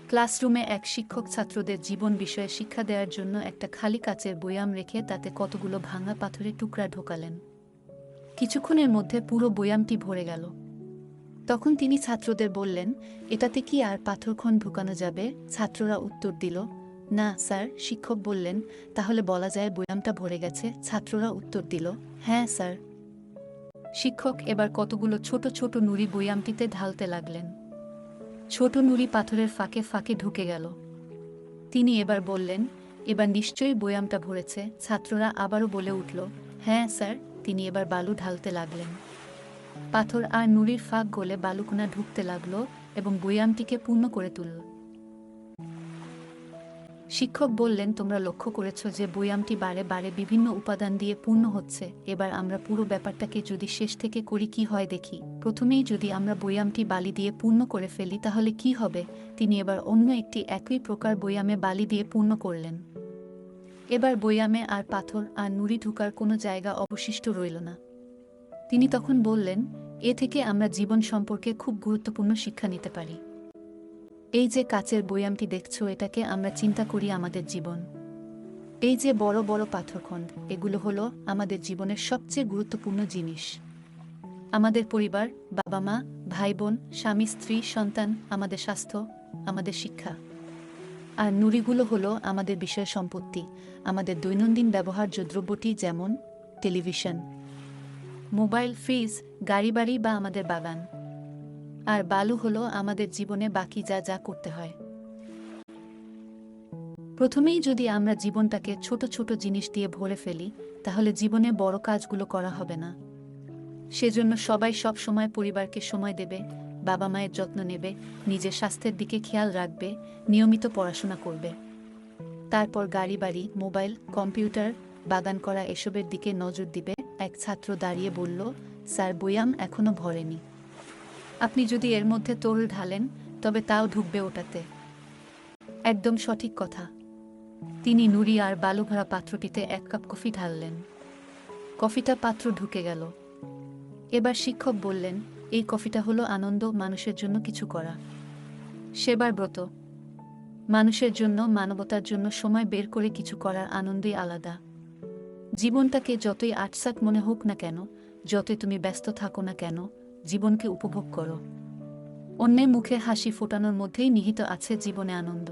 ক্লাসরুমে এক শিক্ষক ছাত্রদের জীবন বিষয়ে শিক্ষা দেওয়ার জন্য একটা খালি কাচের বয়াম রেখে তাতে কতগুলো ভাঙা পাথরের টুকরা ঢোকালেন। কিছুক্ষণের মধ্যে পুরো বয়ামটি ভরে গেল। তখন তিনি ছাত্রদের বললেন, এটাতে কি আর পাথরক্ষণ ঢুকানো যাবে? ছাত্ররা উত্তর দিল, না স্যার। শিক্ষক বললেন, তাহলে বলা যায় বয়ামটা ভরে গেছে? ছাত্ররা উত্তর দিল, হ্যাঁ স্যার। শিক্ষক এবার কতগুলো ছোট ছোট নুড়ি বয়ামটিতে ঢালতে লাগলেন। ছোট নুড়ি পাথরের ফাঁকে ফাঁকে ঢুকে গেল। তিনি এবার বললেন, এবার নিশ্চয়ই বয়ামটা ভরেছে। ছাত্ররা আবারও বলে উঠল, হ্যাঁ স্যার। তিনি এবার বালু ঢালতে লাগলেন। পাথর আর নুড়ির ফাঁক গলে বালুকণা ঢুকতে লাগল এবং বয়ামটিকে পূর্ণ করে তুলল। শিক্ষক বললেন, তোমরা লক্ষ্য করেছ যে বয়ামটি বারে বারে বিভিন্ন উপাদান দিয়ে পূর্ণ হচ্ছে। এবার আমরা পুরো ব্যাপারটাকে যদি শেষ থেকে করি কি হয় দেখি। প্রথমেই যদি আমরা বয়ামটি বালি দিয়ে পূর্ণ করে ফেলি তাহলে কি হবে? তিনি এবার অন্য একটি একই প্রকার বয়ামে বালি দিয়ে পূর্ণ করলেন। এবার বয়ামে আর পাথর আর নুড়ি ঢুকার কোনো জায়গা অবশিষ্ট রইল না। তিনি তখন বললেন, এ থেকে আমরা জীবন সম্পর্কে খুব গুরুত্বপূর্ণ শিক্ষা নিতে পারি। এই যে কাচের বয়ামটি দেখছো, এটাকে আমরা চিন্তা করি আমাদের জীবন। এই যে বড় বড় পাথরখণ্ড, এগুলো হলো আমাদের জীবনের সবচেয়ে গুরুত্বপূর্ণ জিনিস। আমাদের পরিবার, বাবা মা, ভাই বোন, স্বামী স্ত্রী, সন্তান, আমাদের স্বাস্থ্য, আমাদের শিক্ষা। আর নুড়িগুলো হলো আমাদের বিষয় সম্পত্তি, আমাদের দৈনন্দিন ব্যবহার্য দ্রব্যটি, যেমন টেলিভিশন, মোবাইল, ফ্রিজ, গাড়ি বাড়ি বা আমাদের বাগান। আর বালু হলো আমাদের জীবনে বাকি যা যা করতে হয়। প্রথমেই যদি আমরা জীবনটাকে ছোট ছোট জিনিস দিয়ে ভরে ফেলি তাহলে জীবনে বড় কাজগুলো করা হবে না। সেজন্য সবাই সব সময় পরিবারকে সময় দেবে, বাবা মায়ের যত্ন নেবে, নিজের স্বাস্থ্যের দিকে খেয়াল রাখবে, নিয়মিত পড়াশোনা করবে। তারপর গাড়ি বাড়ি, মোবাইল, কম্পিউটার, বাগান করা এসবের দিকে নজর দিবে। এক ছাত্র দাঁড়িয়ে বলল, স্যার বয়াম এখনো ভরেনি। আপনি যদি এর মধ্যে তরল ঢালেন তবে তাও ঢুকবে ওটাতে। একদম সঠিক কথা। তিনি নুড়ি আর বালু ভরা পাত্রটিতে 1 কাপ কফি ঢাললেন। কফিটা পাত্র ঢুকে গেল। এবার শিক্ষক বললেন, এই কফিটা হলো আনন্দ, মানুষের জন্য কিছু করা, সেবার ব্রত। মানুষের জন্য, মানবতার জন্য সময় বের করে কিছু করার আনন্দই আলাদা। জীবনটাকে যতই আটসাট মনে হোক না কেন, যতই তুমি ব্যস্ত থাকো না কেন, জীবনকে উপভোগ করো। অন্যের মুখে হাসি ফোটানোর মধ্যেই নিহিত আছে জীবনে আনন্দ।